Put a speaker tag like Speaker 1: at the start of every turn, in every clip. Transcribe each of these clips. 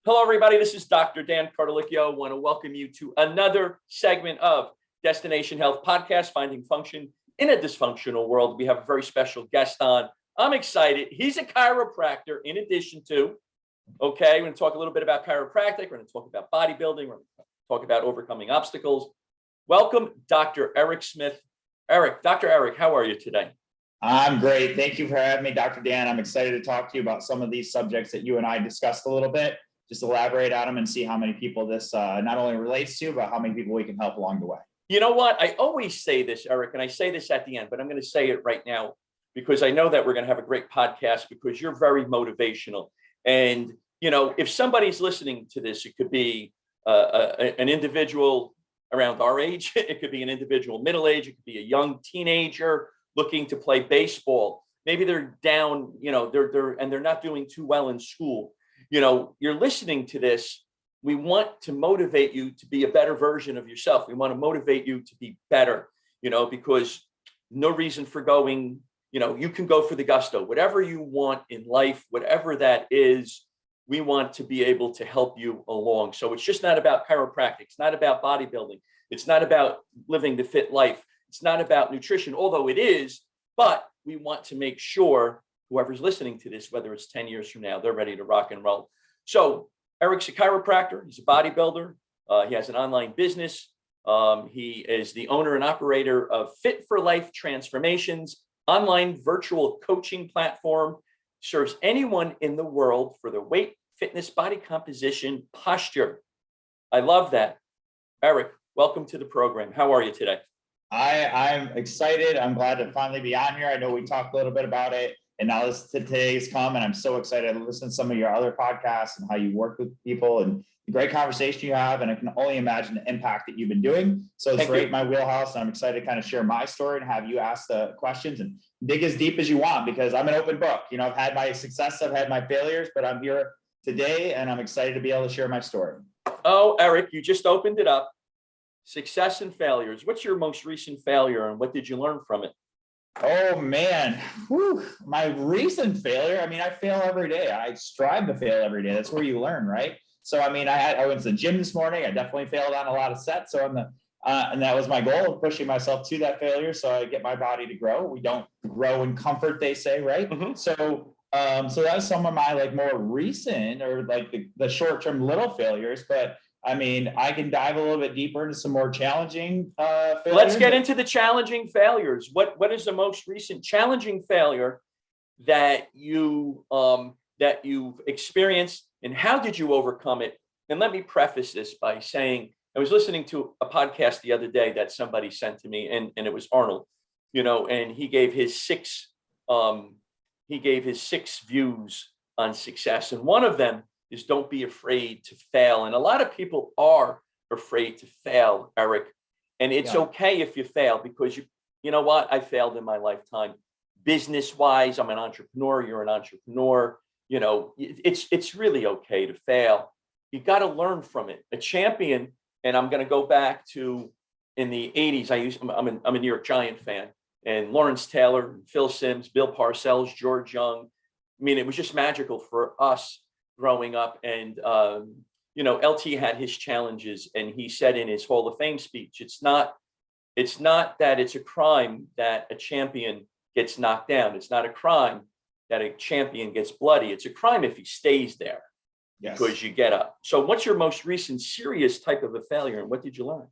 Speaker 1: Hello, everybody. This is Dr. Dan Cartalicchio. I want to welcome you to another segment of Destination Health Podcast, Finding Function in a Dysfunctional World. We have a very special guest on. I'm excited. He's a chiropractor in addition to, we're going to talk a little bit about chiropractic. We're going to talk about bodybuilding. We're going to talk about overcoming obstacles. Welcome, Dr. Eric Smith. Dr. Eric, how are you today?
Speaker 2: I'm great. Thank you for having me, Dr. Dan. I'm excited to talk to you about some of these subjects that you and I discussed a little bit. Just elaborate on them and see how many people this not only relates to, but how many people we can help along the way.
Speaker 1: You know what? I always say this, Eric, and I say this at the end, but I'm going to say it right now because I know that we're going to have a great podcast because you're very motivational. And, if somebody's listening to this, it could be an individual around our age. It could be an individual middle age. It could be a young teenager looking to play baseball. Maybe they're down, they're not doing too well in school. You're listening to this. We want to motivate you to be a better version of yourself. We want to motivate you to be better, because no reason for going, you can go for the gusto, whatever you want in life, whatever that is, we want to be able to help you along. So it's just not about chiropractic. It's not about bodybuilding. It's not about living the fit life. It's not about nutrition, although it is, but we want to make sure whoever's listening to this, whether it's 10 years from now, they're ready to rock and roll. So Eric's a chiropractor. He's a bodybuilder. He has an online business. He is the owner and operator of Fit for Life Transformations, online virtual coaching platform, serves anyone in the world for their weight, fitness, body composition, posture. I love that. Eric, welcome to the program. How are you today?
Speaker 2: I'm excited. I'm glad to finally be on here. I know we talked a little bit about it. And now today's come, and I'm so excited to listen to some of your other podcasts and how you work with people and the great conversation you have. And I can only imagine the impact that you've been doing. So it's right in my wheelhouse. And I'm excited to kind of share my story and have you ask the questions and dig as deep as you want, because I'm an open book. I've had my success, I've had my failures, but I'm here today and I'm excited to be able to share my story.
Speaker 1: Oh, Eric, you just opened it up. Success and failures. What's your most recent failure and what did you learn from it?
Speaker 2: Oh man, my recent failure. I fail every day. I strive to fail every day. That's where you learn, right? So, I went to the gym this morning. I definitely failed on a lot of sets. So and that was my goal of pushing myself to that failure. So I get my body to grow. We don't grow in comfort, they say, right? Mm-hmm. So that was some of my more recent or the short-term little failures, but I can dive a little bit deeper into some more challenging failures.
Speaker 1: Let's get into the challenging failures. What is the most recent challenging failure that you've experienced, and how did you overcome it? And let me preface this by saying I was listening to a podcast the other day that somebody sent to me, and it was Arnold, and he gave his six views on success, and one of them is don't be afraid to fail. And a lot of people are afraid to fail, Eric. And it's okay if you fail, because you know what? I failed in my lifetime. Business-wise, I'm an entrepreneur, you're an entrepreneur. It's really okay to fail. You got to learn from it. A champion, and I'm going to go back to in the 80s, I'm a New York Giant fan, and Lawrence Taylor, Phil Simms, Bill Parcells, George Young. It was just magical for us growing up. And, LT had his challenges, and he said in his Hall of Fame speech, it's not that it's a crime that a champion gets knocked down. It's not a crime that a champion gets bloody. It's a crime if he stays there. Yes. Because you get up. So what's your most recent serious type of a failure, and what did you learn?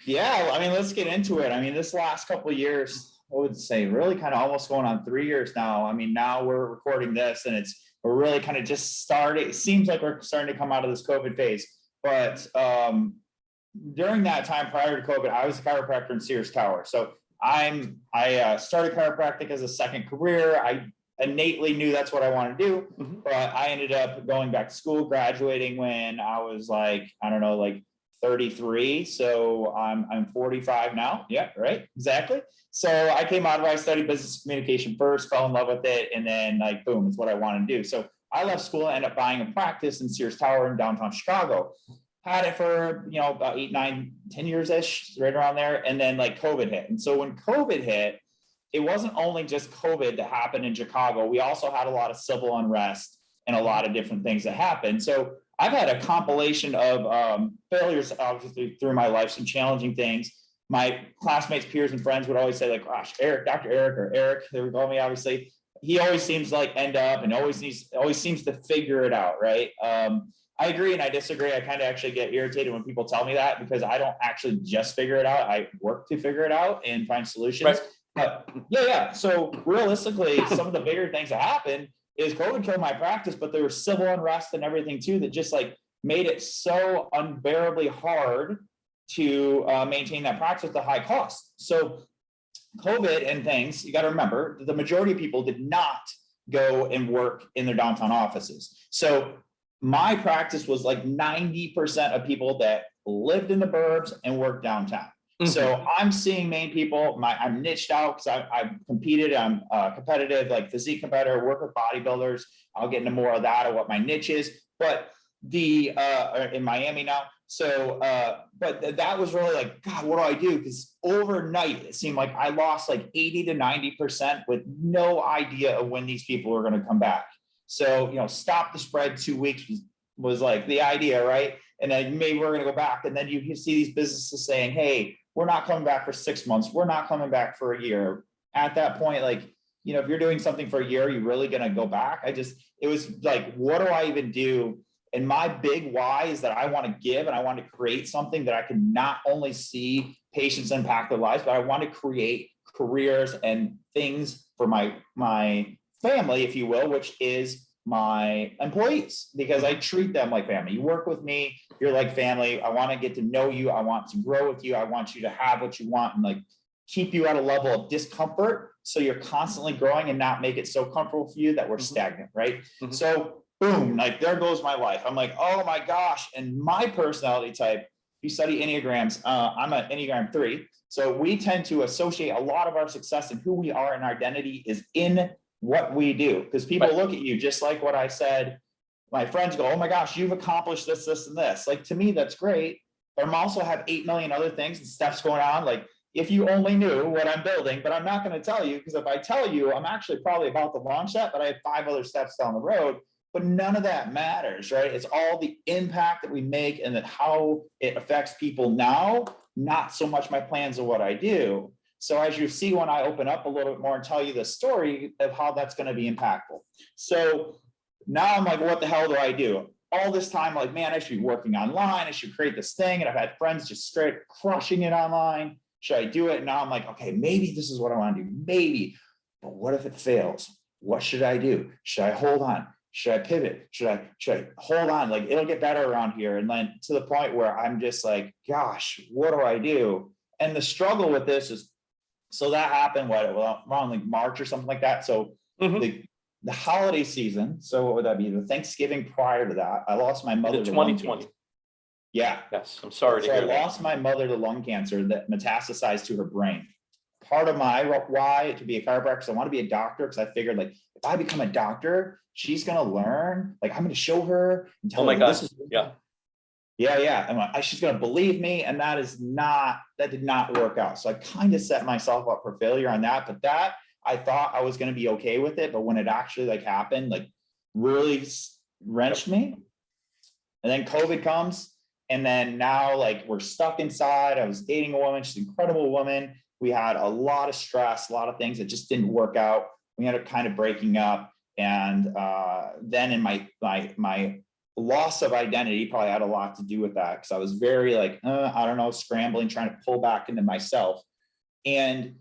Speaker 2: Yeah, let's get into it. This last couple of years, I would say really kind of almost going on 3 years now. Now we're recording this and we're really kind of just starting. It seems like we're starting to come out of this COVID phase. But during that time prior to COVID, I was a chiropractor in Sears Tower. So I started chiropractic as a second career. I innately knew that's what I wanted to do. Mm-hmm. But I ended up going back to school, graduating when I was 33. So I'm 45 now. Yeah, right. Exactly. So I came out of it. I studied business communication first, fell in love with it. And then boom, it's what I want to do. So I left school and ended up buying a practice in Sears Tower in downtown Chicago. Had it for, about 8, 9, 10 years-ish, right around there. And then COVID hit. And so when COVID hit, it wasn't only just COVID that happened in Chicago. We also had a lot of civil unrest and a lot of different things that happened. So I've had a compilation of failures obviously through my life, some challenging things. My classmates, peers, and friends would always say, like, gosh, Eric, Dr. Eric, or Eric, they would call me, obviously. He always seems to like end up and always seems to figure it out, right? I agree and I disagree. I kind of actually get irritated when people tell me that, because I don't actually just figure it out. I work to figure it out and find solutions.
Speaker 1: Right.
Speaker 2: But yeah. So realistically, some of the bigger things that happened is COVID killed my practice, but there was civil unrest and everything too that just like made it so unbearably hard to maintain that practice at the high cost. So COVID and things, you got to remember, the majority of people did not go and work in their downtown offices. So my practice was like 90% of people that lived in the burbs and worked downtown. So I'm seeing main people. I'm niched out because I've competed. I'm competitive, like physique competitor, work with bodybuilders. I'll get into more of that, of what my niche is. But in Miami now. So, but that was really like, God, what do I do? Because overnight, it seemed like I lost like 80 to 90% with no idea of when these people were going to come back. So, stop the spread 2 weeks was like the idea, right? And then maybe we're going to go back. And then you see these businesses saying, hey, we're not coming back for 6 months. We're not coming back for a year. At that point, like, if you're doing something for a year, you're really going to go back. It was like, what do I even do? And my big why is that I want to give and I want to create something that I can not only see patients impact their lives, but I want to create careers and things for my family, if you will, which is my employees, because I treat them like family. You work with me, you're like family. I want to get to know you. I want to grow with you. I want you to have what you want and like keep you at a level of discomfort so you're constantly growing and not make it so comfortable for you that we're stagnant, right? So boom, like there goes my life. I'm like, oh my gosh. And my personality type, if you study Enneagrams, I'm an Enneagram 3. So we tend to associate a lot of our success and who we are and our identity is in what we do. Because people look at you just like what I said. My friends go, oh my gosh, you've accomplished this, this, and this. Like, to me, that's great. But I'm also have 8 million other things and stuff's going on. Like, if you only knew what I'm building, but I'm not going to tell you, because if I tell you, I'm actually probably about to launch that, but I have 5 other steps down the road. But none of that matters, right? It's all the impact that we make and that how it affects people now, not so much my plans of what I do. So as you see, when I open up a little bit more and tell you the story of how that's going to be impactful. So now I'm like, what the hell do I do? All this time, like, man, I should be working online. I should create this thing. And I've had friends just straight crushing it online. Should I do it? And now I'm like, okay, maybe this is what I want to do. Maybe, but what if it fails? What should I do? Should I hold on? Should I pivot? Should I hold on? Like, it'll get better around here. And then to the point where I'm just like, gosh, what do I do? And the struggle with this is, so that happened around like March or something like that. So the holiday season. So what would that be? The Thanksgiving prior to that, I lost my mother to
Speaker 1: 2020.
Speaker 2: Yeah.
Speaker 1: Yes. I'm sorry to hear that.
Speaker 2: I lost my mother to lung cancer that metastasized to her brain. Part of my why to be a chiropractor is I want to be a doctor, because I figured, like, if I become a doctor, she's going to learn, like, I'm going to show her and tell her this is. Yeah. And she's going to believe me. And that did not work out. So I kind of set myself up for failure on that. But that, I thought I was going to be okay with it. But when it actually like happened, like really wrenched me. And then COVID comes. And then now, like, we're stuck inside. I was dating a woman. She's an incredible woman. We had a lot of stress, a lot of things that just didn't work out. We ended up kind of breaking up. And then in my loss of identity probably had a lot to do with that, because I was very like, I don't know, scrambling, trying to pull back into myself. And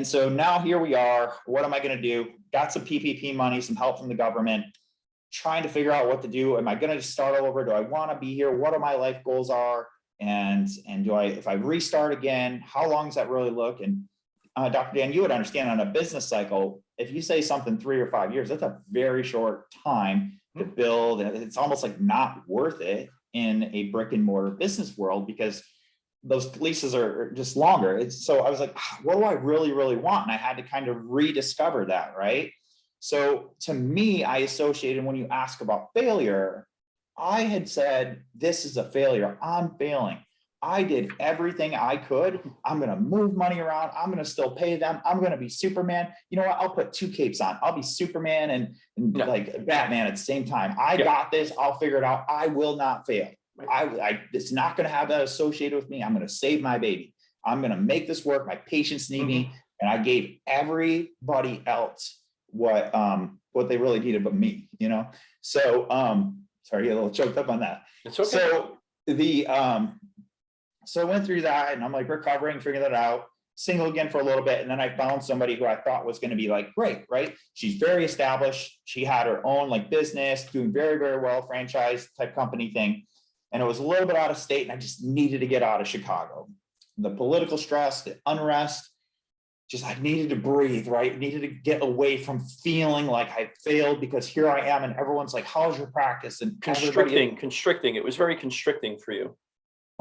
Speaker 2: so now here we are. What am I going to do? Got some PPP money, some help from the government, trying to figure out what to do. Am I going to just start over? Do I want to be here? What are my life goals are? And if I restart again, how long does that really look? And Dr. Dan, you would understand on a business cycle, if you say something 3 or 5 years, that's a very short time to build. It's almost like not worth it in a brick and mortar business world, because those leases are just longer. So I was like, what do I really, really want? And I had to kind of rediscover that, right? So to me, I associated, when you ask about failure, I had said, this is a failure. I'm failing. I did everything I could. I'm going to move money around. I'm going to still pay them. I'm going to be Superman. You know what? I'll put two capes on. I'll be Superman and like Batman at the same time. I got this. I'll figure it out. I will not fail. It's not going to have that associated with me. I'm going to save my baby. I'm going to make this work. My patients need me. And I gave everybody else what they really needed but me, you know? So, sorry, I get a little choked up on that.
Speaker 1: It's okay.
Speaker 2: So I went through that and I'm like recovering, figuring that out, single again for a little bit. And then I found somebody who I thought was going to be like, great, right? She's very established. She had her own like business, doing very, very well, franchise type company thing. And it was a little bit out of state and I just needed to get out of Chicago. The political stress, the unrest, just I needed to breathe, right? Needed to get away from feeling like I failed because here I am and everyone's like, how's your practice? And
Speaker 1: constricting. It was very constricting for you.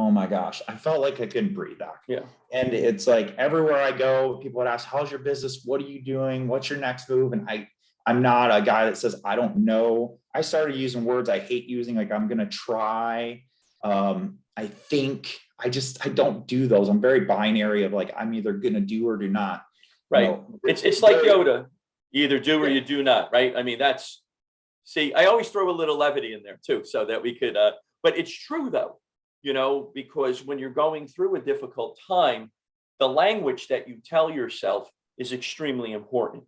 Speaker 2: Oh my gosh, I felt like I couldn't breathe back.
Speaker 1: Yeah.
Speaker 2: And it's like everywhere I go, people would ask, how's your business? What are you doing? What's your next move? And I'm not a guy that says, I don't know. I started using words I hate using, like I'm going to try. I think I don't do those. I'm very binary of like, I'm either going to do or do not.
Speaker 1: Right.
Speaker 2: You know,
Speaker 1: it's like Yoda, you either do or you do not. Right. I mean, I always throw a little levity in there too, so that we could, but it's true though. You know, because when you're going through a difficult time, the language that you tell yourself is extremely important.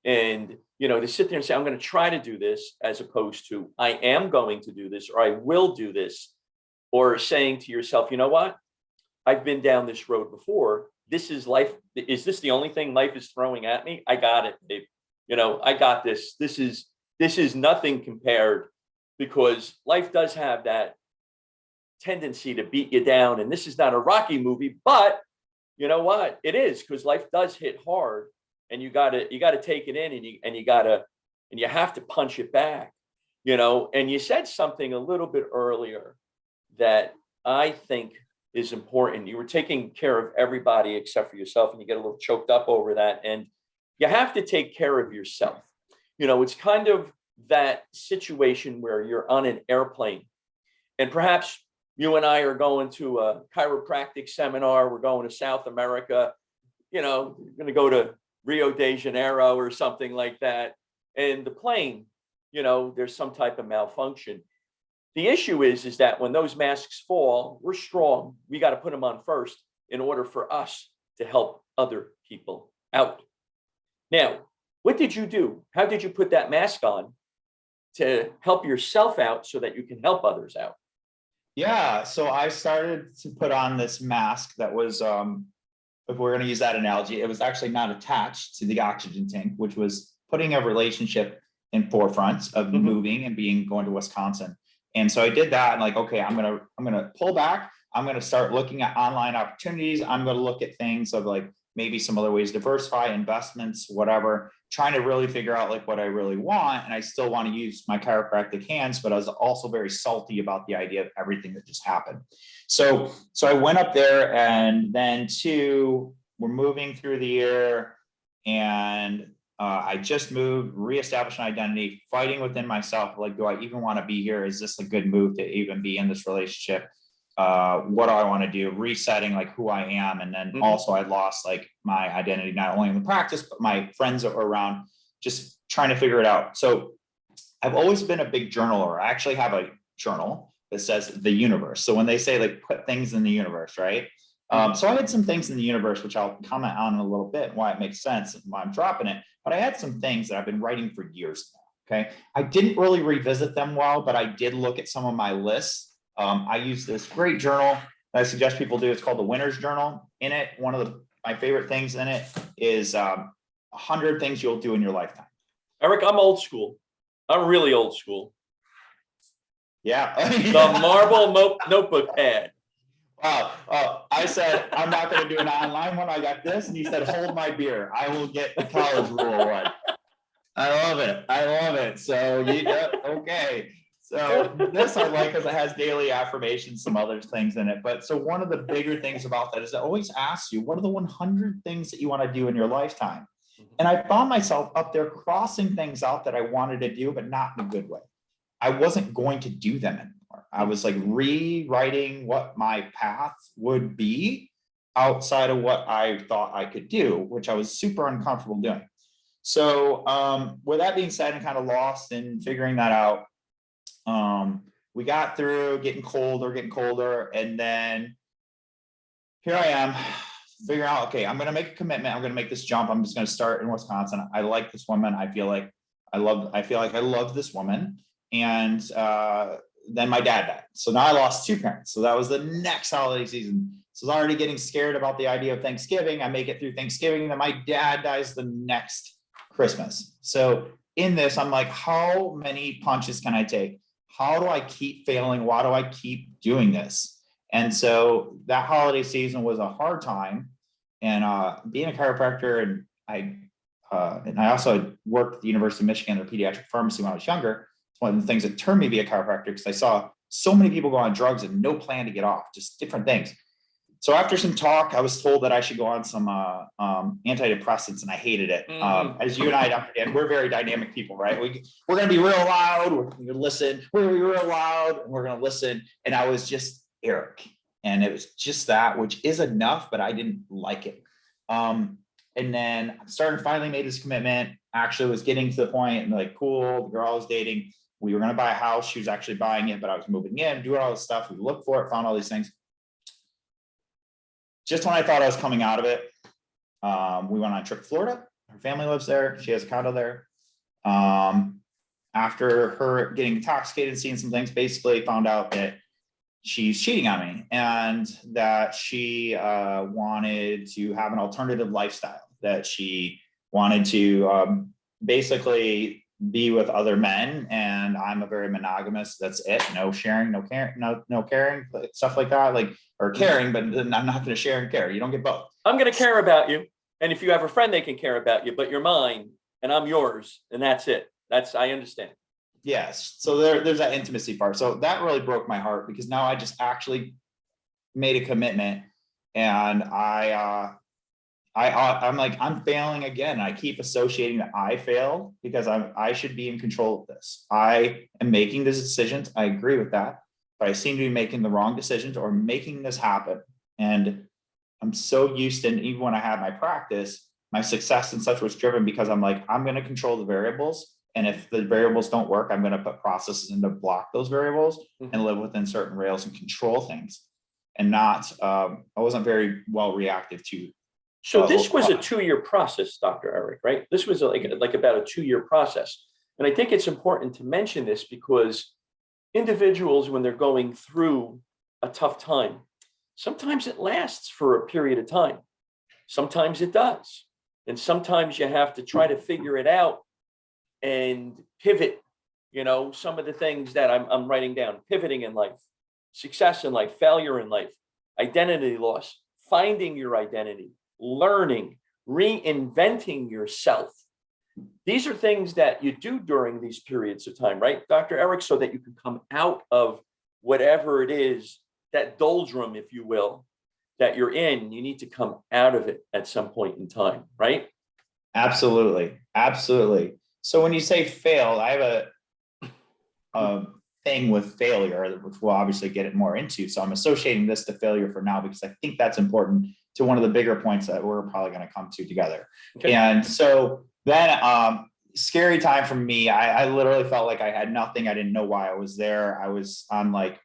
Speaker 1: And, you know, to sit there and say, I'm going to try to do this, as opposed to I am going to do this, or I will do this, or saying to yourself, you know what, I've been down this road before. This is life. Is this the only thing life is throwing at me? I got it, babe. You know, I got this. This is nothing compared, because life does have that tendency to beat you down. And this is not a Rocky movie, but you know what? It is, because life does hit hard, and you gotta take it in, and you have to punch it back, you know. And you said something a little bit earlier that I think is important. You were taking care of everybody except for yourself, and you get a little choked up over that. And you have to take care of yourself. You know, it's kind of that situation where you're on an airplane, and perhaps you and I are going to a chiropractic seminar. We're going to South America. You know, we're going to go to Rio de Janeiro or something like that. And the plane, you know, there's some type of malfunction. The issue is that when those masks fall, we're strong. We got to put them on first in order for us to help other people out. Now, what did you do? How did you put that mask on to help yourself out so that you can help others out?
Speaker 2: Yeah, so I started to put on this mask that was, if we're going to use that analogy, it was actually not attached to the oxygen tank, which was putting a relationship in forefront of moving and going to Wisconsin. And so I did that, and like, okay, I'm gonna pull back. I'm gonna start looking at online opportunities. I'm gonna look at things of like maybe some other ways to diversify, investments, whatever, trying to really figure out like what I really want. And I still want to use my chiropractic hands, but I was also very salty about the idea of everything that just happened. So I went up there, and then we're moving through the year, and I just moved, reestablished an identity, fighting within myself. Like, do I even want to be here? Is this a good move to even be in this relationship? What do I want to do? Resetting like who I am. And then also I lost like my identity, not only in the practice, but my friends that were around, just trying to figure it out. So I've always been a big journaler. I actually have a journal that says the universe. So when they say like put things in the universe, right? So I had some things in the universe, which I'll comment on in a little bit, why it makes sense and why I'm dropping it. But I had some things that I've been writing for years now. Okay. I didn't really revisit them well, but I did look at some of my lists. I use this great journal that I suggest people do. It's called the Winner's Journal. In it, one of my favorite things in it is 100 things you'll do in your lifetime.
Speaker 1: Eric, I'm old school. I'm really old school.
Speaker 2: Yeah.
Speaker 1: The marble notebook pad.
Speaker 2: Wow. I said, I'm not going to do an online one. I got this. And he said, hold my beer. I will get the college rule one. I love it. So okay. So this I like because it has daily affirmations, some other things in it. But so one of the bigger things about that is it always asks you, what are the 100 things that you want to do in your lifetime? And I found myself up there crossing things out that I wanted to do, but not in a good way. I wasn't going to do them anymore. I was like rewriting what my path would be outside of what I thought I could do, which I was super uncomfortable doing. So with that being said, and kind of lost in figuring that out, we got through getting colder. And then here I am figuring out, okay, I'm going to make a commitment. I'm going to make this jump. I'm just going to start in Wisconsin. I like this woman. I feel like I love this woman. And then my dad died. So now I lost two parents. So that was the next holiday season. So I was already getting scared about the idea of Thanksgiving. I make it through Thanksgiving. Then my dad dies the next Christmas. So in this, I'm like, how many punches can I take? How do I keep failing? Why do I keep doing this? And so that holiday season was a hard time. And being a chiropractor, and I also worked at the University of Michigan in a pediatric pharmacy when I was younger. It's one of the things that turned me to be a chiropractor, because I saw so many people go on drugs and no plan to get off, just different things. So after some talk, I was told that I should go on some antidepressants, and I hated it. As you and I, Dr. Dan, we're very dynamic people, right? We're going to be real loud. We're going to listen. We're going to be real loud, and we're going to listen. And I was just Eric, and it was just that, which is enough, but I didn't like it. And then I finally made this commitment. Actually was getting to the point, and like, cool, the girl I was dating, we were going to buy a house. She was actually buying it, but I was moving in, doing all this stuff. We looked for it, found all these things. Just when I thought I was coming out of it, we went on a trip to Florida. Her family lives there. She has a condo there. After her getting intoxicated and seeing some things, basically found out that she's cheating on me, and that she wanted to have an alternative lifestyle, that she wanted to basically be with other men. And I'm a very monogamous. That's it. No sharing, no caring, no caring, stuff like that. Like, or caring, but I'm not going to share and care. You don't get both.
Speaker 1: I'm going to care about you. And if you have a friend, they can care about you, but you're mine and I'm yours. And that's it. I understand.
Speaker 2: Yes. So there's that intimacy part. So that really broke my heart, because now I just actually made a commitment, and I'm like, I'm failing again. I keep associating that I failed because I should be in control of this. I am making these decisions. I agree with that, but I seem to be making the wrong decisions or making this happen. And I'm so used to, and even when I had my practice, my success and such was driven because I'm like, I'm going to control the variables. And if the variables don't work, I'm going to put processes in to block those variables and live within certain rails and control things. And not, I wasn't very well reactive to.
Speaker 1: So this was a 2-year process, Dr. Eric, right? This was like about a 2-year process. And I think it's important to mention this because individuals, when they're going through a tough time, sometimes it lasts for a period of time. Sometimes it does. And sometimes you have to try to figure it out and pivot, some of the things that I'm writing down: pivoting in life, success in life, failure in life, identity loss, finding your identity, learning, reinventing yourself. These are things that you do during these periods of time, right, Dr. Eric, so that you can come out of whatever it is, that doldrum, if you will, that you're in. You need to come out of it at some point in time, right?
Speaker 2: Absolutely. Absolutely. So when you say failed, I have a thing with failure, which we'll obviously get it more into. So I'm associating this to failure for now, because I think that's important to one of the bigger points that we're probably going to come to together. Okay. And so then scary time for me. I literally felt like I had nothing. I didn't know why I was there. I was like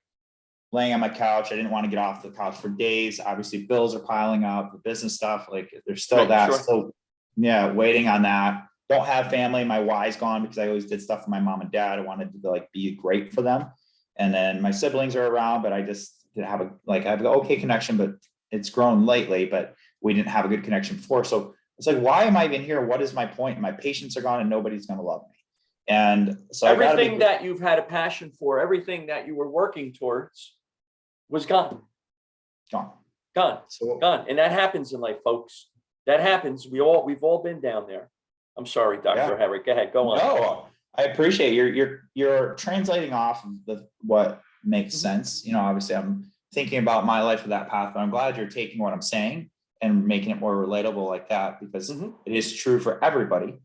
Speaker 2: laying on my couch. I didn't want to get off the couch for days. Obviously bills are piling up, the business stuff, like there's still right, that. Sure. So yeah, waiting on that. Don't have family. My Y's gone because I always did stuff for my mom and dad. I wanted to like be great for them. And then my siblings are around, but I just didn't have I have an okay connection, but it's grown lately, but we didn't have a good connection before. So it's like, why am I even here? What is my point? My patients are gone and nobody's going to love me. And so
Speaker 1: everything that you've had a passion for, everything that you were working towards was gone. Gone. So, gone. And that happens in life, folks. That happens. We've all been down there. I'm sorry, Dr. Herrick. Go ahead. Go on.
Speaker 2: No, I appreciate you're translating off of what makes sense. Obviously I'm thinking about my life of that path, but I'm glad you're taking what I'm saying and making it more relatable like that, because it is true for everybody.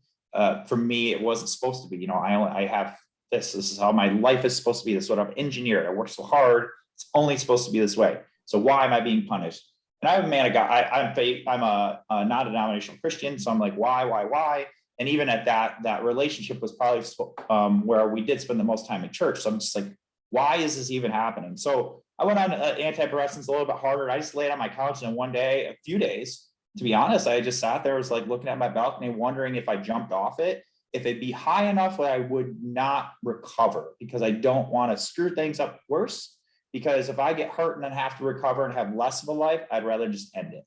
Speaker 2: For me, it wasn't supposed to be. I have this. This is how my life is supposed to be. This is what I've engineered. I worked so hard. It's only supposed to be this way. So why am I being punished? And I'm a man of God. I'm a non-denominational Christian. So I'm like, why? And even at that relationship was probably where we did spend the most time in church. So I'm just like, why is this even happening? So I went on antidepressants a little bit harder. I just laid on my couch, and one day, a few days, to be honest, I just sat there, was like looking at my balcony, wondering if I jumped off it, if it'd be high enough that I would not recover, because I don't want to screw things up worse. Because if I get hurt and then have to recover and have less of a life, I'd rather just end it.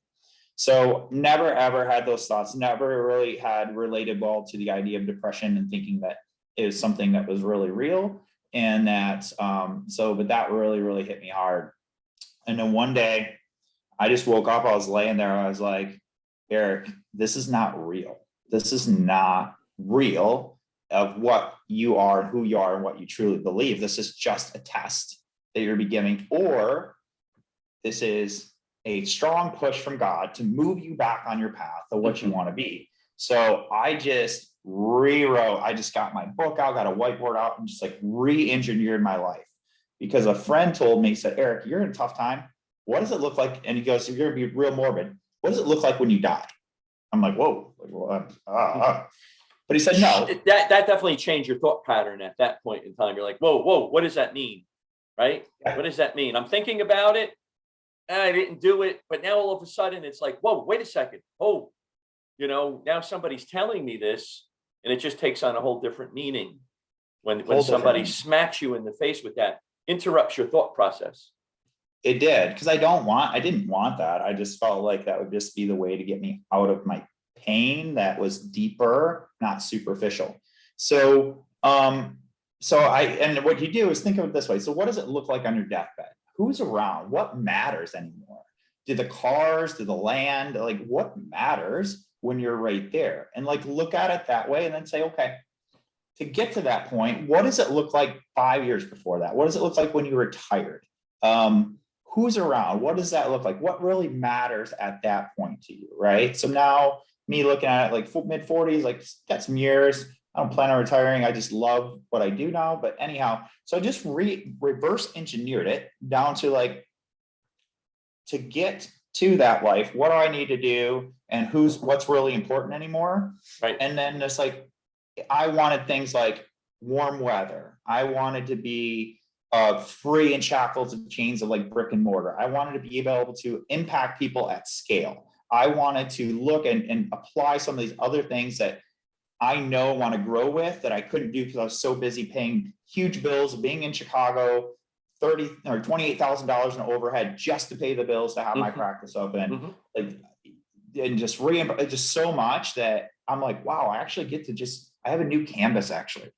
Speaker 2: So never, ever had those thoughts, never really had related well to the idea of depression and thinking that it was something that was really real. And that, but that really, really hit me hard. And then one day I just woke up, I was laying there, I was like, Eric, this is not real. This is not real of what you are and who you are and what you truly believe. This is just a test that you're beginning, or this is a strong push from God to move you back on your path of what you want to be. So I just rewrote, I just got my book out, got a whiteboard out, and just like re-engineered my life. Because a friend told me, he said, Eric, you're in a tough time. What does it look like? And he goes, if you're gonna be real morbid, what does it look like when you die? I'm like, whoa. But he said, no.
Speaker 1: That definitely changed your thought pattern at that point in time. You're like, whoa, what does that mean? Right?
Speaker 2: Yeah.
Speaker 1: What does that mean? I'm thinking about it. I didn't do it. But now all of a sudden it's like, whoa, wait a second. Oh, now somebody's telling me this, and it just takes on a whole different meaning when somebody smacks you in the face with that, interrupts your thought process.
Speaker 2: It did, because I didn't want that. I just felt like that would just be the way to get me out of my pain that was deeper, not superficial. So, and what you do is think of it this way. So what does it look like on your deathbed? Who's around? What matters anymore? Do the cars, do the land, like what matters when you're right there? And like, look at it that way and then say, okay, to get to that point, what does it look like 5 years before that? What does it look like when you're retired? Who's around? What does that look like? What really matters at that point to you, right? So now me looking at it like mid 40s, like got some years. I don't plan on retiring. I just love what I do now. But anyhow, so I just reverse engineered it down to like, to get to that life, what do I need to do? And what's really important anymore?
Speaker 1: Right.
Speaker 2: And then it's like, I wanted things like warm weather. I wanted to be free in shackles and chains of like brick and mortar. I wanted to be able to impact people at scale. I wanted to look and apply some of these other things that I know I want to grow with that I couldn't do because I was so busy paying huge bills, being in Chicago, $30,000 or $28,000 in overhead just to pay the bills to have my practice open. Like, and just so much that I'm like, wow, I actually get to I have a new canvas actually,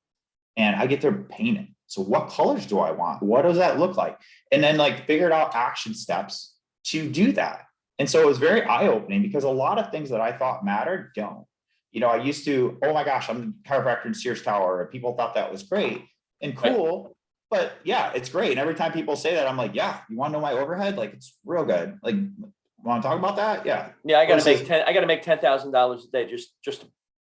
Speaker 2: and I get to paint it. So what colors do I want? What does that look like? And then like figured out action steps to do that. And so it was very eye-opening because a lot of things that I thought mattered don't. I used to, oh my gosh, I'm a chiropractor in Sears Tower. And people thought that was great and cool. Right. But yeah, it's great. And every time people say that, I'm like, yeah, you want to know my overhead? Like, it's real good. Like, want to talk about that? Yeah.
Speaker 1: Yeah, I got to make $10,000 a day just to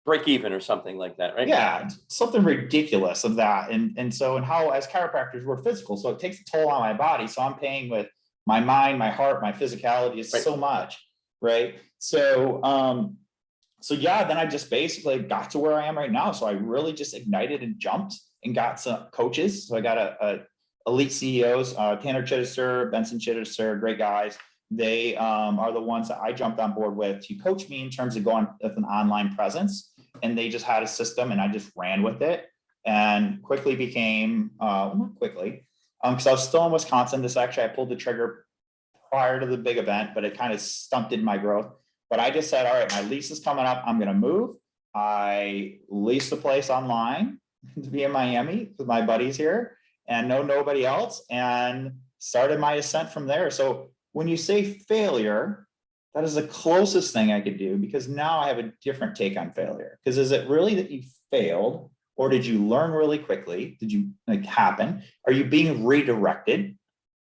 Speaker 1: break even or something like that, right?
Speaker 2: Yeah, something ridiculous of that. And how as chiropractors we're physical, so it takes a toll on my body. So I'm paying with my mind, my heart, my physicality is so much, right? So yeah, then I just basically got to where I am right now. So I really just ignited and jumped and got some coaches. So I got a elite CEOs, Tanner Chittister, Benson Chittister, great guys. They are the ones that I jumped on board with to coach me in terms of going with an online presence. And they just had a system and I just ran with it and quickly became, not quickly, because I was still in Wisconsin. I pulled the trigger prior to the big event, but it kind of stunted my growth. But I just said, all right, my lease is coming up. I'm going to move. I leased the place online to be in Miami with my buddies here and know nobody else, and started my ascent from there. So when you say failure, that is the closest thing I could do, because now I have a different take on failure. Because is it really that you failed, or did you learn really quickly? Did you happen? Are you being redirected?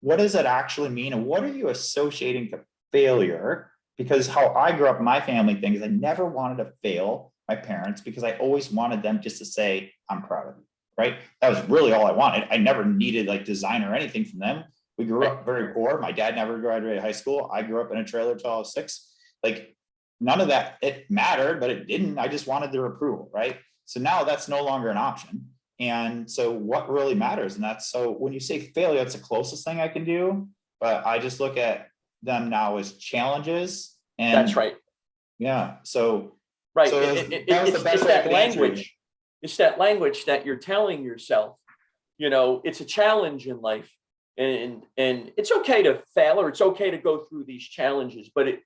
Speaker 2: What does that actually mean? And what are you associating to failure? Because how I grew up in my family thing is I never wanted to fail my parents, because I always wanted them just to say, I'm proud of you. right? That was really all I wanted. I never needed like design or anything from them. We grew up very poor. My dad never graduated high school. I grew up in a trailer till I was 6. Like none of that, it mattered, but it didn't. I just wanted their approval, right? So now that's no longer an option. And so what really matters, and that's, so when you say failure, that's the closest thing I can do, but I just look at them now as challenges. And
Speaker 1: That's right.
Speaker 2: yeah, so
Speaker 1: Right.
Speaker 2: so that was the best
Speaker 1: It's
Speaker 2: way I
Speaker 1: that
Speaker 2: could answer you.
Speaker 1: language. It's that language that you're telling yourself, it's a challenge in life, and it's okay to fail, or it's okay to go through these challenges, but it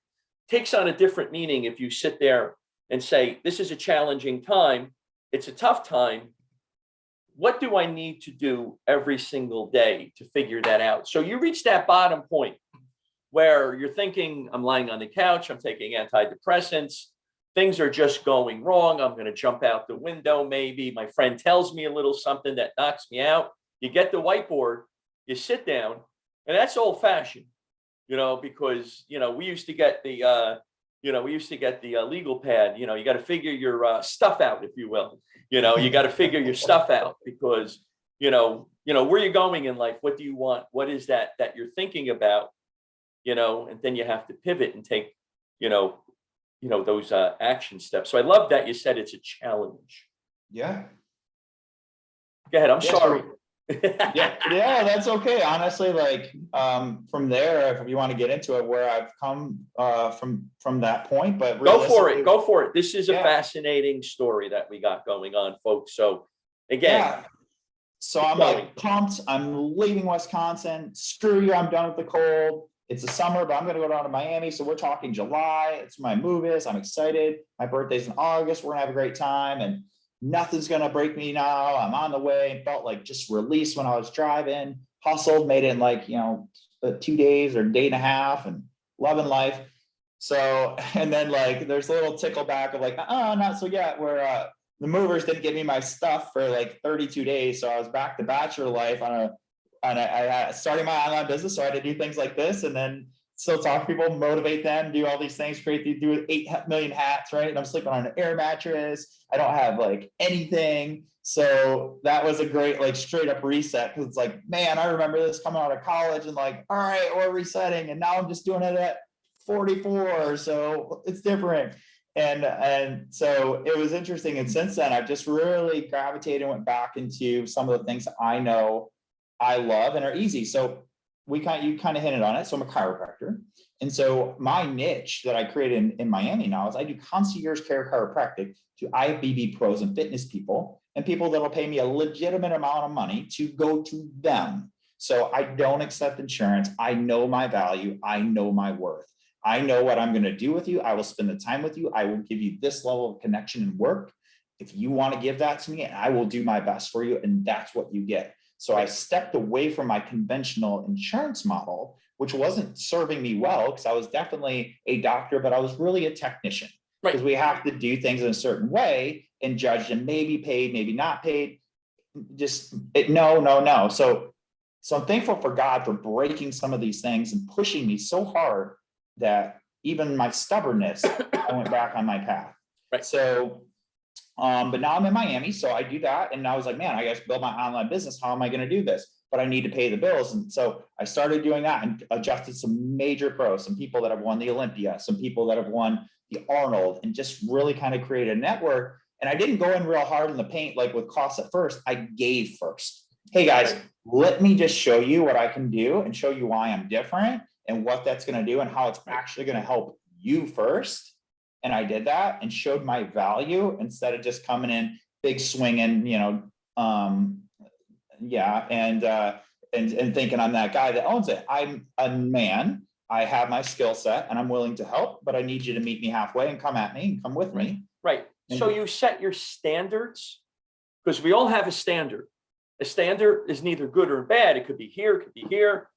Speaker 1: takes on a different meaning if you sit there and say, this is a challenging time. It's a tough time. What do I need to do every single day to figure that out? So you reach that bottom point where you're thinking, I'm lying on the couch, I'm taking antidepressants, things are just going wrong, I'm going to jump out the window, maybe my friend tells me a little something that knocks me out. You get the whiteboard, you sit down, and that's old fashioned, because we used to get the legal pad. You got to figure your stuff out, if you will. You got to figure your stuff out, because where you're going in life, what do you want, what is that you're thinking about, and then you have to pivot and take those action steps. So I love that you said it's a challenge.
Speaker 2: Yeah.
Speaker 1: Go ahead. I'm
Speaker 2: Yeah,
Speaker 1: sorry.
Speaker 2: yeah, that's okay. Honestly, like from there, if you want to get into it, where I've come from that point, but
Speaker 1: Go for it. This is a fascinating story that we got going on, folks. So again,
Speaker 2: so I'm like pumped. I'm leaving Wisconsin. Screw you, I'm done with the cold. It's the summer, but I'm going to go down to Miami. So we're talking July. It's my move is. I'm excited. My birthday's in August. We're going to have a great time, and nothing's going to break me now. I'm on the way, and felt like just released when I was driving. Hustled, made it in like, 2 days or a day and a half, and loving life. So, and then like there's a little tickle back of like, not so yet, where the movers didn't give me my stuff for like 32 days. So I was back to bachelor life I started my online business, so I had to do things like this, and then still talk to people, motivate them, do all these things, do 8 million hats, right? And I'm sleeping on an air mattress. I don't have like anything. So that was a great, like, straight up reset, because it's like, man, I remember this coming out of college and like, all right, we're resetting, and now I'm just doing it at 44, so it's different. And so it was interesting. And since then, I've just really gravitated and went back into some of the things that I know I love and are easy. So you kind of hinted on it. So I'm a chiropractor. And so my niche that I created in Miami now is I do concierge care chiropractic to IFBB pros and fitness people, and people that'll pay me a legitimate amount of money to go to them. So I don't accept insurance. I know my value. I know my worth. I know what I'm going to do with you. I will spend the time with you. I will give you this level of connection and work. If you want to give that to me, I will do my best for you. And that's what you get. So I stepped away from my conventional insurance model, which wasn't serving me well, because I was definitely a doctor, but I was really a technician, because we have to do things in a certain way and judge them, maybe paid, maybe not paid. No. So I'm thankful for God for breaking some of these things and pushing me so hard that even my stubbornness, I went back on my path.
Speaker 1: Right.
Speaker 2: So but now I'm in Miami, so I do that. And I was like, man, I got to build my online business. How am I going to do this? But I need to pay the bills. And so I started doing that and adjusted some major pros, some people that have won the Olympia, some people that have won the Arnold, and just really kind of create a network. And I didn't go in real hard in the paint, like with costs at first. I gave first. Hey guys, let me just show you what I can do and show you why I'm different and what that's going to do and how it's actually going to help you first. And I did that and showed my value instead of just coming in big swinging, and thinking I'm that guy that owns it. I'm a man. I have my skill set and I'm willing to help, but I need you to meet me halfway and come at me and come with me.
Speaker 1: Right. So you set your standards, because we all have a standard. A standard is neither good or bad. It could be here, it could be here,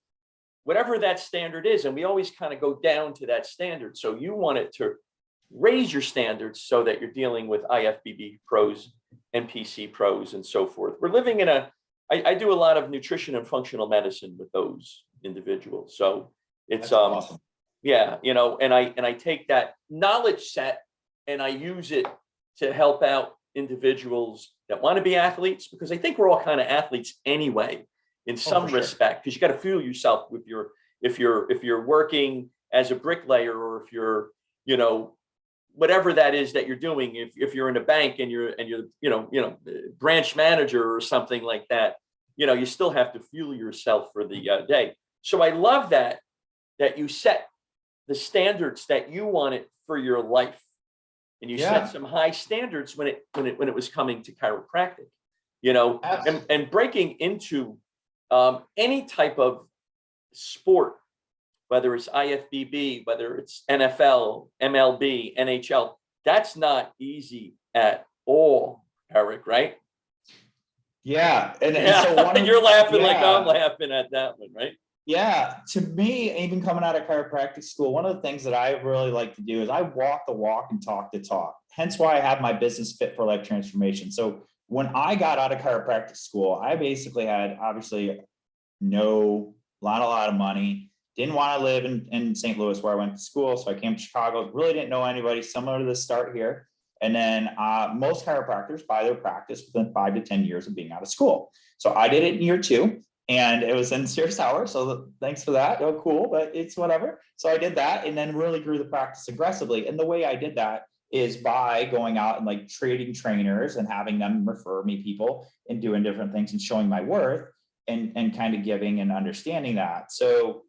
Speaker 1: whatever that standard is. And we always kind of go down to that standard. So you want it to raise your standards so that you're dealing with IFBB pros, NPC pros, and so forth. We're living in I do a lot of nutrition and functional medicine with those individuals. So it's awesome. And I take that knowledge set and I use it to help out individuals that want to be athletes, because I think we're all kind of athletes anyway, in some
Speaker 2: for sure.
Speaker 1: respect, because you got to fuel yourself with your, if you're working as a bricklayer, or if you're, you know, whatever that is that you're doing, if you're in a bank and you're branch manager or something like that, you know, you still have to fuel yourself for the day. So I love that you set the standards that you wanted for your life, and you set some high standards when it was coming to chiropractic, you know, and breaking into any type of sport, whether it's IFBB, whether it's NFL, MLB, NHL. That's not easy at all, Eric, right?
Speaker 2: Yeah. And so
Speaker 1: you're laughing like I'm laughing at that one, right?
Speaker 2: Yeah. To me, even coming out of chiropractic school, one of the things that I really like to do is I walk the walk and talk the talk. Hence why I have my business Fit for Life Transformation. So when I got out of chiropractic school, I basically had obviously a lot of money. Didn't want to live in St. Louis where I went to school. So I came to Chicago, really didn't know anybody, similar to the start here. And then most chiropractors buy their practice within 5 to 10 years of being out of school. So I did it in year 2, and it was in Sears Tower. So thanks for that. Oh, cool, but it's whatever. So I did that and then really grew the practice aggressively. And the way I did that is by going out and like trading trainers and having them refer me people and doing different things and showing my worth and kind of giving and understanding that. So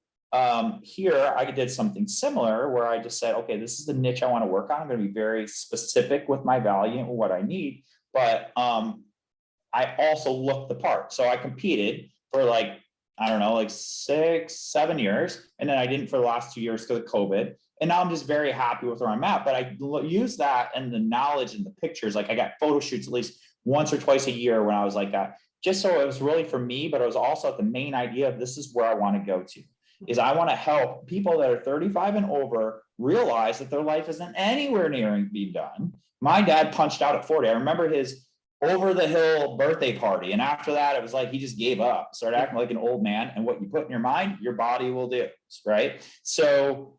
Speaker 2: here I did something similar where I just said, okay, this is the niche I want to work on. I'm going to be very specific with my value and what I need, but I also looked the part. So I competed for like, I don't know, like 6-7 years. And then I didn't for the last 2 years because of COVID. And now I'm just very happy with where I'm at. But I use that and the knowledge and the pictures. Like I got photo shoots at least once or twice a year when I was like that, just so it was really for me, but it was also the main idea of this is where I want to go to. Is I want to help people that are 35 and over realize that their life isn't anywhere near being done. My dad punched out at 40. I remember his over the hill birthday party. And after that, it was like he just gave up, started acting like an old man. And what you put in your mind, your body will do. Right. So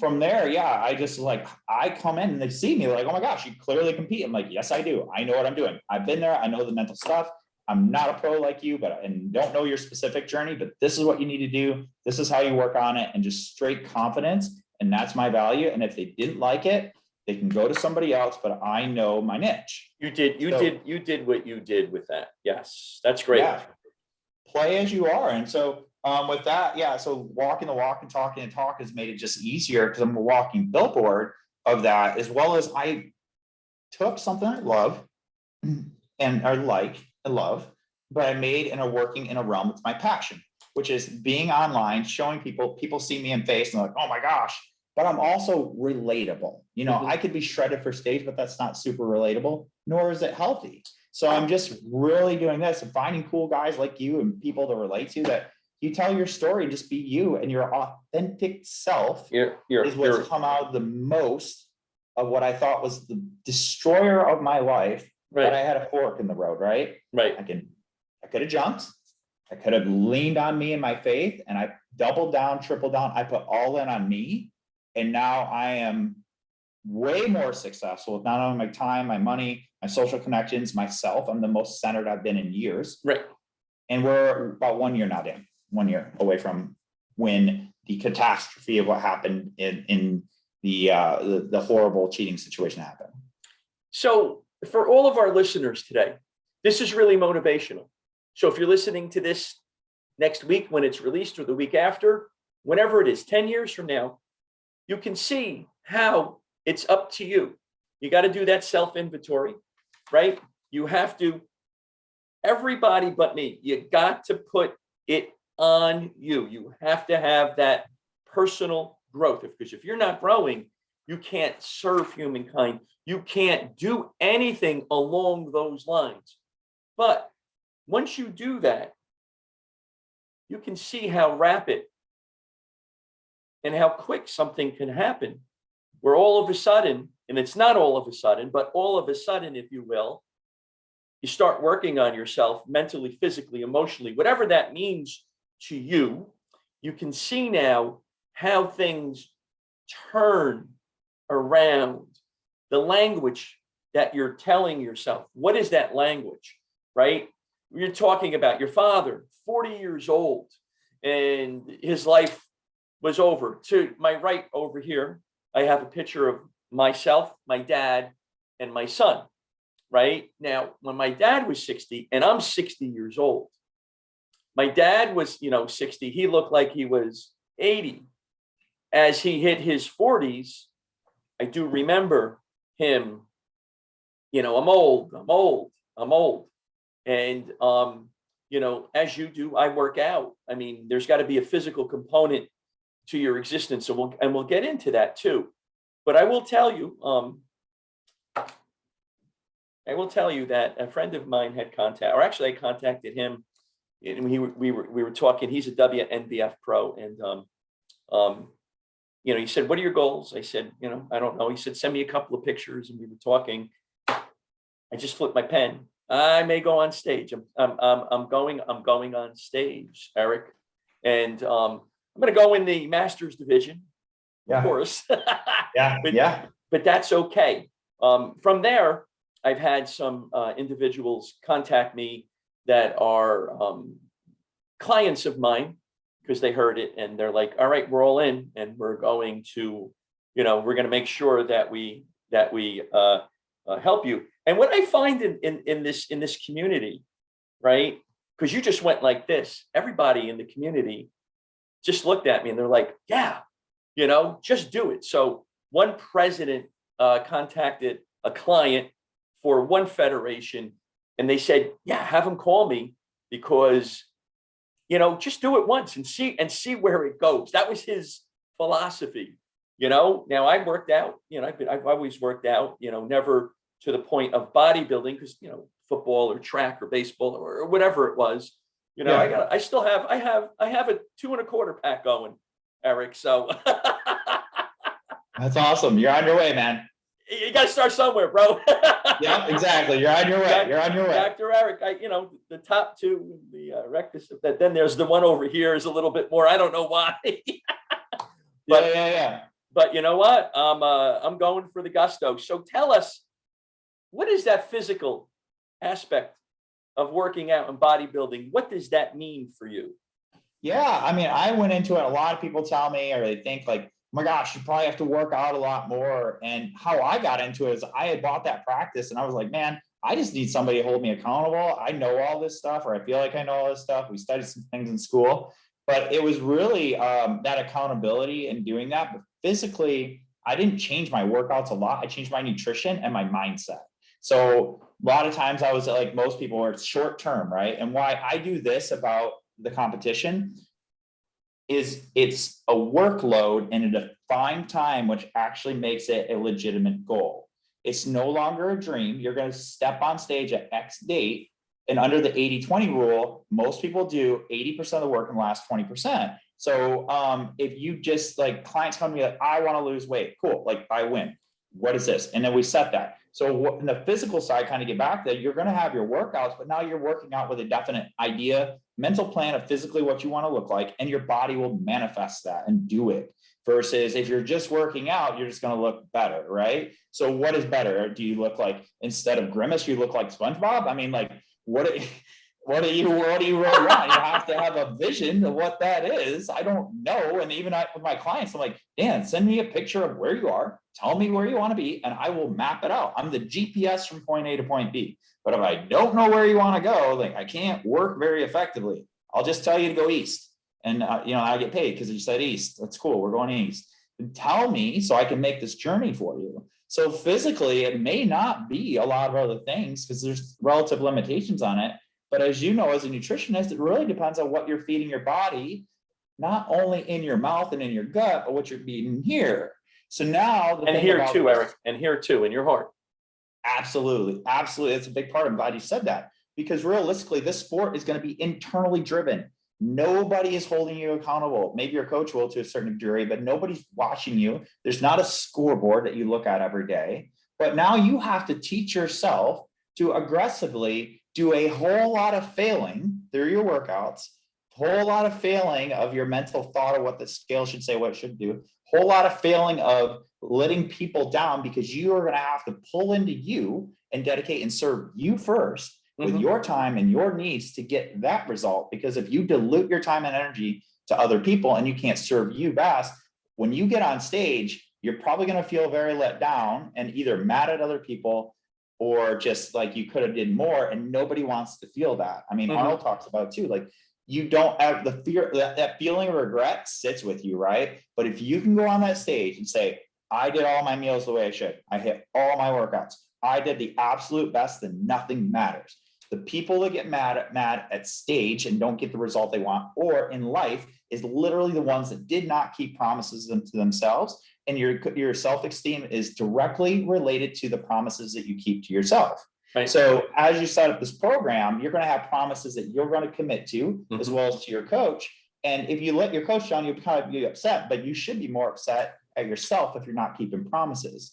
Speaker 2: from there, I just like, I come in and they see me like, oh my gosh, you clearly compete. I'm like, yes, I do. I know what I'm doing. I've been there. I know the mental stuff. I'm not a pro like you, and don't know your specific journey, but this is what you need to do. This is how you work on it, and just straight confidence. And that's my value. And if they didn't like it, they can go to somebody else, but I know my niche.
Speaker 1: You did what you did with that. Yes. That's great.
Speaker 2: Yeah. Play as you are. And so with that, so walking the walk and talking the talk has made it just easier because I'm a walking billboard of that, as well as I took something I love and I love, but I made and are working in a realm that's my passion, which is being online, showing people see me in face and they're like, oh my gosh, but I'm also relatable. You know, I could be shredded for stage, but that's not super relatable, nor is it healthy. So I'm just really doing this and finding cool guys like you and people to relate to, that you tell your story, just be you, and your authentic self is what's come out the most of what I thought was the destroyer of my life. Right. But I had a fork in the road, right?
Speaker 1: Right.
Speaker 2: I could have jumped. I could have leaned on me and my faith, and I doubled down, tripled down. I put all in on me. And now I am way more successful with not only my time, my money, my social connections, myself. I'm the most centered I've been in years.
Speaker 1: Right.
Speaker 2: And we're about 1 year now, Dan, 1 year away from when the catastrophe of what happened in the horrible cheating situation happened.
Speaker 1: So for all of our listeners today, this is really motivational. So if you're listening to this next week when it's released, or the week after, whenever it is, 10 years from now, you can see how it's up to you. You got to do that self-inventory, right? You have to, everybody but me, you got to put it on you. You have to have that personal growth, because if you're not growing, you can't serve humankind. You can't do anything along those lines. But once you do that, you can see how rapid and how quick something can happen, where all of a sudden, and it's not all of a sudden, but all of a sudden, if you will, you start working on yourself mentally, physically, emotionally, whatever that means to you. You can see now how things turn around. The language that you're telling yourself? What is that language, right? You're talking about your father, 40 years old, and his life was over. To my right over here, I have a picture of myself, my dad, and my son, right? Now, when my dad was 60 and I'm 60 years old, my dad was, 60, he looked like he was 80. As he hit his 40s, I do remember him, I'm old, I'm old, I'm old. And, as you do, I work out. I mean, there's got to be a physical component to your existence. So we'll get into that too. But I will tell you that a friend of mine had contact, or actually I contacted him, and we were talking. He's a WNBF pro, and he said, "What are your goals?" I said, "I don't know." He said, "Send me a couple of pictures," and we were talking. I just flipped my pen. I may go on stage. I'm going on stage, Eric, and I'm going to go in the Masters division, of course. But that's okay. From there, I've had some individuals contact me that are clients of mine because they heard it and they're like, "All right, we're all in, and we're going to, we're going to make sure that we help you." And what I find in this community, right? Because you just went like this, everybody in the community just looked at me and they're like, "Yeah, just do it." So one president contacted a client for one federation, and they said, "Yeah, have them call me because, just do it once and see where it goes." That was his philosophy. Now I worked out. I've always worked out. Never to the point of bodybuilding because football or track or baseball or whatever it was. I have a 2 1/4 pack going, Eric. So
Speaker 2: that's awesome. You're on your way, man.
Speaker 1: You got to start somewhere, bro.
Speaker 2: Yeah, exactly. You're on your way. You're on your way.
Speaker 1: Dr. Eric, the top two, the rectus, then there's the one over here is a little bit more. I don't know why.
Speaker 2: Yeah.
Speaker 1: But you know what? I'm going for the gusto. So tell us, what is that physical aspect of working out and bodybuilding? What does that mean for you?
Speaker 2: Yeah, I mean, I went into it. A lot of people tell me, or they think like, "Oh my gosh, you probably have to work out a lot more." And how I got into it is I had bought that practice and I was like, man, I just need somebody to hold me accountable. I know all this stuff, or I feel like I know all this stuff. We studied some things in school, but it was really that accountability and doing that. But physically, I didn't change my workouts a lot. I changed my nutrition and my mindset. So a lot of times I was like most people where it's short term, right? And why I do this about the competition is it's a workload in a defined time, which actually makes it a legitimate goal. It's no longer a dream. You're going to step on stage at X date. And under the 80-20 rule, most people do 80% of the work in the last 20%. So if you just like clients come to me like, "I want to lose weight." Cool. Like I win. What is this? And then we set that. So in the physical side, kind of get back there, you're going to have your workouts, but now you're working out with a definite idea, mental plan of physically what you want to look like, and your body will manifest that and do it. Versus if you're just working out, you're just going to look better, right? So what is better? Do you look like, instead of Grimace, you look like SpongeBob? I mean, like, what do you really want? You have to have a vision of what that is. I don't know. And even with my clients, I'm like, "Dan, send me a picture of where you are. Tell me where you want to be, and I will map it out. I'm the GPS from point A to point B. But if I don't know where you want to go, like I can't work very effectively. I'll just tell you to go east. And, I get paid because you said east. That's cool. We're going east. And tell me so I can make this journey for you." So physically, it may not be a lot of other things because there's relative limitations on it. But as you know, as a nutritionist, it really depends on what you're feeding your body, not only in your mouth and in your gut, but what you're feeding here. So now,
Speaker 1: and here too, Eric, and here too, in your heart.
Speaker 2: Absolutely. It's a big part. I'm glad you said that, because realistically, this sport is going to be internally driven. Nobody is holding you accountable. Maybe your coach will to a certain degree, but nobody's watching you. There's not a scoreboard that you look at every day. But now you have to teach yourself to aggressively do a whole lot of failing through your workouts, whole lot of failing of your mental thought of what the scale should say, what it should do, whole lot of failing of letting people down, because you are going to have to pull into you and dedicate and serve you first with your time and your needs to get that result. Because if you dilute your time and energy to other people and you can't serve you best, when you get on stage, you're probably going to feel very let down and either mad at other people or just like you could have did more. And nobody wants to feel that. I mean, Arnold talks about it too. Like, you don't have the fear, that feeling of regret sits with you, right? But if you can go on that stage and say, I did all my meals the way I should, I hit all my workouts, I did the absolute best, then nothing matters. The people that get mad at stage and don't get the result they want, or in life, is literally the ones that did not keep promises to themselves. And your self-esteem is directly related to the promises that you keep to yourself.
Speaker 1: Right.
Speaker 2: So as you set up this program, you're going to have promises that you're going to commit to, as well as to your coach. And if you let your coach down, you'll kind of be upset, but you should be more upset at yourself if you're not keeping promises.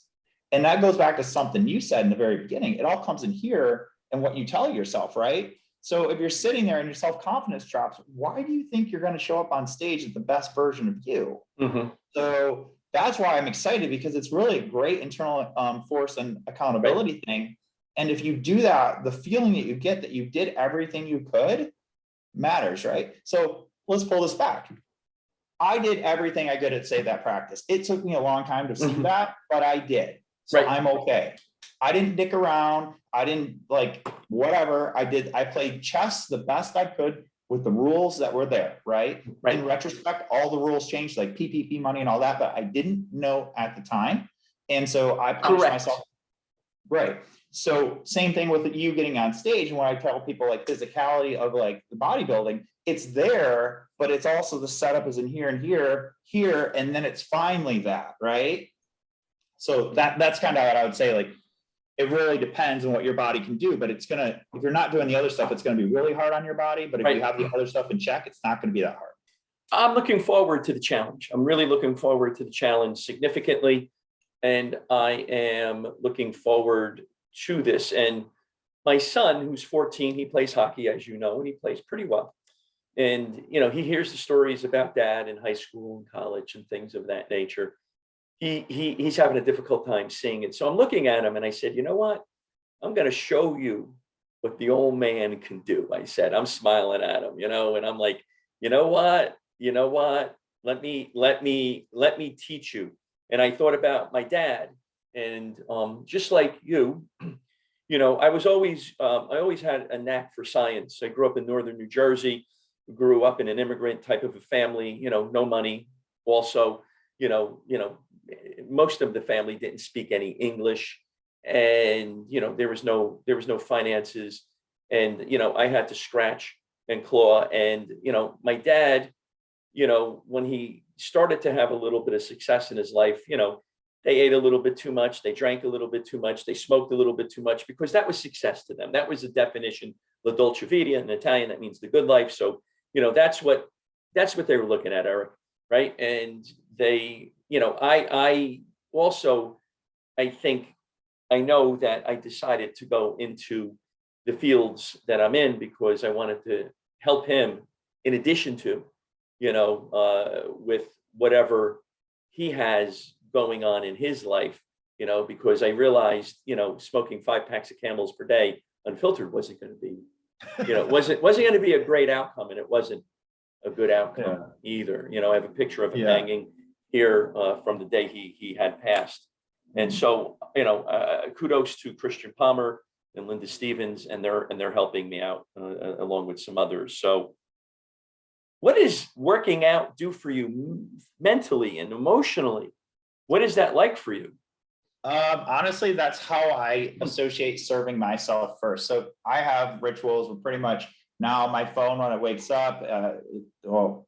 Speaker 2: And that goes back to something you said in the very beginning. It all comes in here and what you tell yourself, right? So if you're sitting there and your self-confidence drops, why do you think you're going to show up on stage as the best version of you? So that's why I'm excited, because it's really a great internal force and accountability thing. And if you do that, the feeling that you get that you did everything you could matters, right? So let's pull this back. I did everything I could at say that practice. It took me a long time to see that, but I did. So I'm okay. I didn't dick around. I didn't like whatever I did. I played chess the best I could with the rules that were there, right? In retrospect, all the rules changed, like PPP money and all that, but I didn't know at the time. And so I punished myself. Right. So same thing with you getting on stage. And when I tell people like physicality of like the bodybuilding, it's there, but it's also the setup is in here and here, and then it's finally that, right? So that's kind of what I would say. Like, it really depends on what your body can do, but it's gonna, if you're not doing the other stuff, it's gonna be really hard on your body. But if you have the other stuff in check, it's not gonna be that hard.
Speaker 1: I'm looking forward to the challenge. I'm really looking forward to the challenge significantly. And I am looking forward to this. And my son, who's 14, he plays hockey, as you know, and he plays pretty well. And, you know, he hears the stories about dad in high school and college and things of that nature. He's having a difficult time seeing it. So I'm looking at him and I said, you know what? I'm going to show you what the old man can do. I said, I'm smiling at him, you know, and I'm like, you know what? Let me teach you. And I thought about my dad, and just like you, you know, I always had a knack for science. I grew up in northern New Jersey, grew up in an immigrant type of a family, you know, no money. Also, you know, most of the family didn't speak any English, and you know, there was no finances, and you know, I had to scratch and claw. And you know, my dad, you know, when he started to have a little bit of success in his life, you know, they ate a little bit too much, they drank a little bit too much, they smoked a little bit too much, because that was success to them. That was the definition, la dolce vita in Italian, that means the good life. So, you know, that's what they were looking at, Eric, right? And they, you know, I also, I think, I know that I decided to go into the fields that I'm in because I wanted to help him, in addition to, you know, with whatever he has going on in his life, you know, because I realized, you know, smoking 5 packs of Camels per day unfiltered wasn't going to be, you know, wasn't going to be a great outcome, and it wasn't a good outcome either. You know, I have a picture of him hanging here from the day he had passed. And so, you know, kudos to Christian Palmer and Linda Stevens, and they're helping me out along with some others. So what does working out do for you mentally and emotionally? What is that like for you?
Speaker 2: Honestly, that's how I associate serving myself first. So I have rituals with pretty much now my phone, when it wakes up, alarm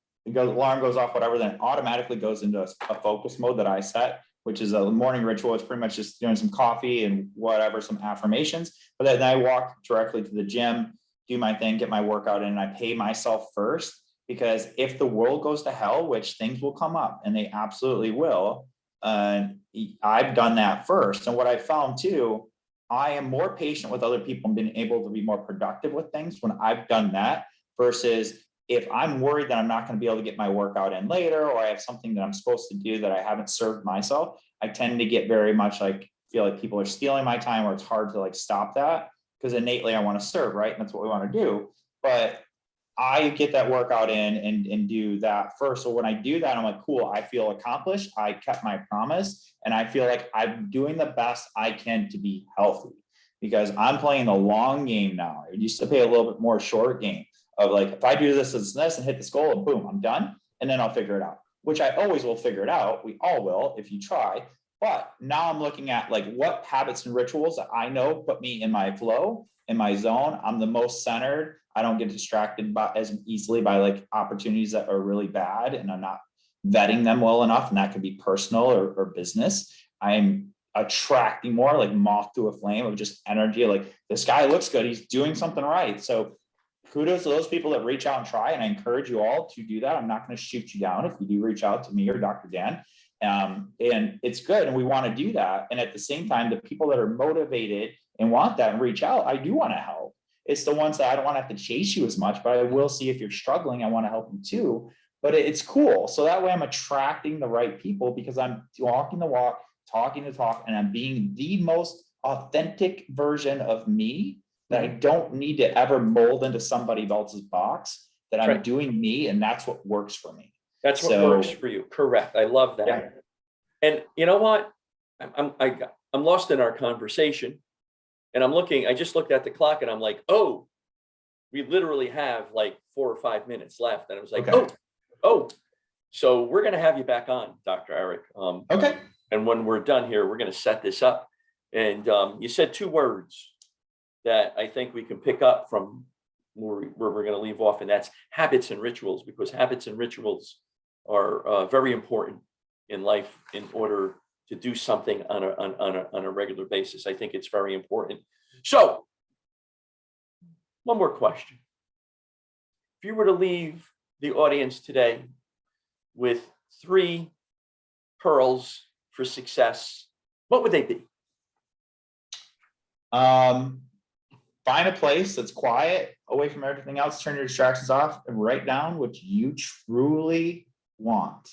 Speaker 2: goes off, whatever, then it automatically goes into a focus mode that I set, which is a morning ritual. It's pretty much just doing some coffee and whatever, some affirmations. But then I walk directly to the gym, do my thing, get my workout in, and I pay myself first. Because if the world goes to hell, which things will come up, and they absolutely will, I've done that first. And what I found too, I am more patient with other people and been able to be more productive with things when I've done that, versus if I'm worried that I'm not going to be able to get my workout in later, or I have something that I'm supposed to do that I haven't served myself, I tend to get very much like, feel like people are stealing my time, or it's hard to like stop that, because innately I want to serve, right? And that's what we want to do. But I get that workout in and do that first. So when I do that, I'm like, cool, I feel accomplished. I kept my promise, and I feel like I'm doing the best I can to be healthy, because I'm playing the long game now. I used to play a little bit more short game of like, if I do this and hit this goal, and boom, I'm done. And then I'll figure it out, which I always will figure it out. We all will if you try. But now I'm looking at like what habits and rituals that I know put me in my flow, in my zone. I'm the most centered. I don't get distracted by as easily by like opportunities that are really bad, and I'm not vetting them well enough. And that could be personal or business. I'm attracting more like moth to a flame of just energy. Like, this guy looks good, he's doing something right. So kudos to those people that reach out and try. And I encourage you all to do that. I'm not going to shoot you down if you do reach out to me or Dr. Dan. And it's good. And we want to do that. And at the same time, the people that are motivated and want that and reach out, I do want to help. It's the ones that I don't want to have to chase you as much, but I will see if you're struggling. I want to help you too. But it's cool. So that way I'm attracting the right people, because I'm walking the walk, talking the talk, and I'm being the most authentic version of me, that I don't need to ever mold into somebody else's box, that I'm doing me. And that's what works for me.
Speaker 1: That's what works for you. Correct. I love that.
Speaker 2: Yeah.
Speaker 1: And you know what? I'm lost in our conversation, and I just looked at the clock, and I'm like, oh, we literally have like 4 or 5 minutes left. And I was like, oh, so we're going to have you back on, Dr. Eric.
Speaker 2: Okay.
Speaker 1: And when we're done here, we're going to set this up. And you said 2 words that I think we can pick up from where we're going to leave off, and that's habits and rituals, because habits and rituals are very important in life in order to do something on a regular basis. I think it's very important. So, one more question. If you were to leave the audience today with 3 pearls for success, what would they be?
Speaker 2: Find a place that's quiet, away from everything else, turn your distractions off, and write down what you truly want.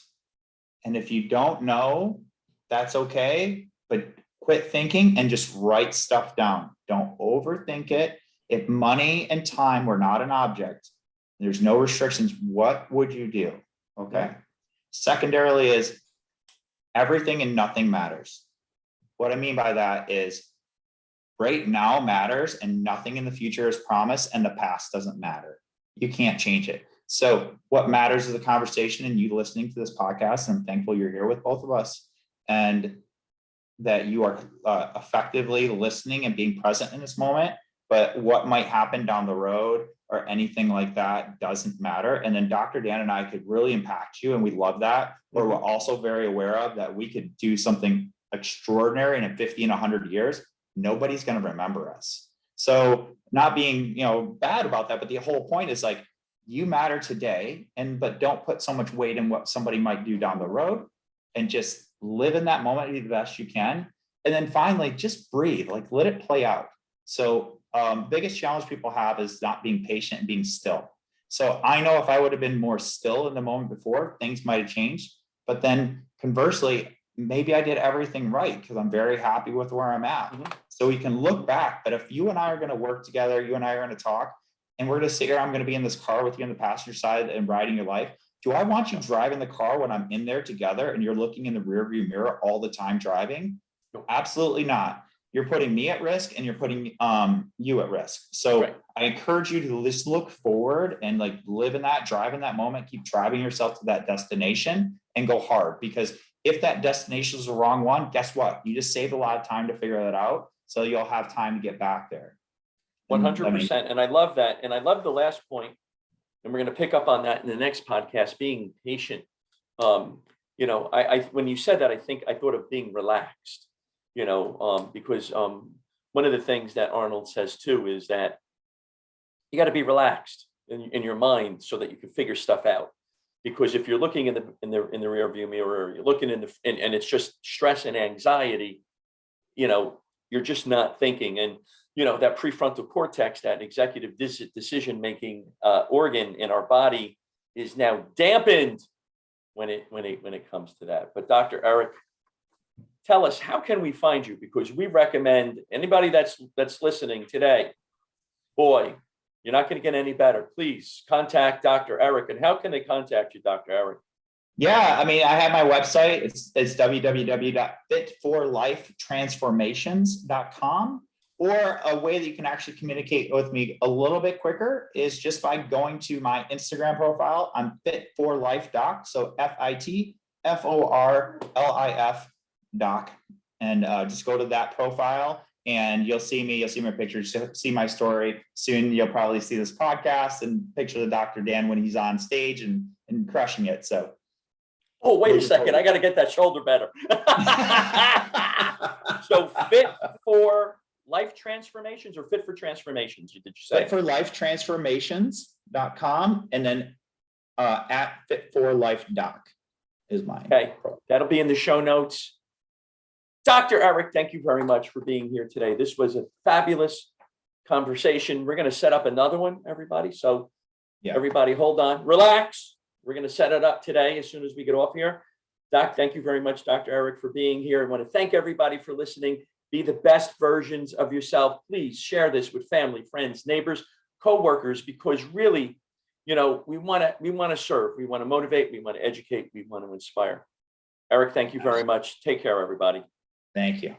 Speaker 2: And if you don't know, that's okay, but quit thinking and just write stuff down. Don't overthink it. If money and time were not an object, there's no restrictions, what would you do? Okay. Secondarily is everything and nothing matters. What I mean by that is right now matters, and nothing in the future is promised, and the past doesn't matter. You can't change it. So what matters is the conversation and you listening to this podcast. And I'm thankful you're here with both of us, and that you are effectively listening and being present in this moment. But what might happen down the road or anything like that doesn't matter. And then Dr. Dan and I could really impact you, and we love that. But we're also very aware of that we could do something extraordinary in 50 and 100 years. Nobody's going to remember us. So not being, bad about that, but the whole point is like, you matter today, but don't put so much weight in what somebody might do down the road, and just live in that moment the best you can. And then finally, just breathe, like let it play out. So biggest challenge people have is not being patient and being still. So I know if I would have been more still in the moment before, things might have changed. But then conversely, maybe I did everything right, because I'm very happy with where I'm at. So we can look back. But if you and I are going to work together, you and I are going to talk, and we're going to sit here, I'm going to be in this car with you on the passenger side and riding your life. Do I want you driving the car when I'm in there together and you're looking in the rearview mirror all the time driving? Absolutely not. You're putting me at risk, and you're putting you at risk. So I encourage you to just look forward and like live in that, drive in that moment, keep driving yourself to that destination and go hard. Because if that destination is the wrong one, guess what? You just saved a lot of time to figure that out. So you'll have time to get back there.
Speaker 1: 100%. And I love that. And I love the last point, and we're going to pick up on that in the next podcast, being patient. When you said that, I thought of being relaxed, because one of the things that Arnold says too is that you got to be relaxed in your mind so that you can figure stuff out. Because if you're looking in the rear view mirror, you're looking and it's just stress and anxiety, you're just not thinking. And that prefrontal cortex, that executive decision-making organ in our body, is now dampened when it comes to that. But Dr. Eric, tell us, how can we find you? Because we recommend anybody that's listening today, boy, you're not going to get any better. Please contact Dr. Eric. And how can they contact you, Dr. Eric?
Speaker 2: Yeah, I mean, I have my website. It's www.fitforlifetransformations.com. Or a way that you can actually communicate with me a little bit quicker is just by going to my Instagram profile. I'm Fit for Life Doc. So FITFORLIF Doc. And just go to that profile and you'll see me. You'll see my pictures, see my story. Soon you'll probably see this podcast and picture the Dr. Dan when he's on stage and crushing it. So.
Speaker 1: Oh, wait a second. I got to get that shoulder better. So Fit for Life Transformations or Fit for Transformations, did you say?
Speaker 2: Fitforlifetransformations.com and then at Fit for Life Doc is mine.
Speaker 1: Okay, that'll be in the show notes. Dr. Eric, thank you very much for being here today. This was a fabulous conversation. We're going to set up another one, everybody. So everybody hold on, relax. We're going to set it up today as soon as we get off here. Doc, thank you very much, Dr. Eric, for being here. I want to thank everybody for listening. Be the best versions of yourself. Please share this with family, friends, neighbors, coworkers, because really, we want to serve. We want to motivate. We want to educate. We want to inspire. Eric, thank you very much. Take care, everybody.
Speaker 2: Thank you.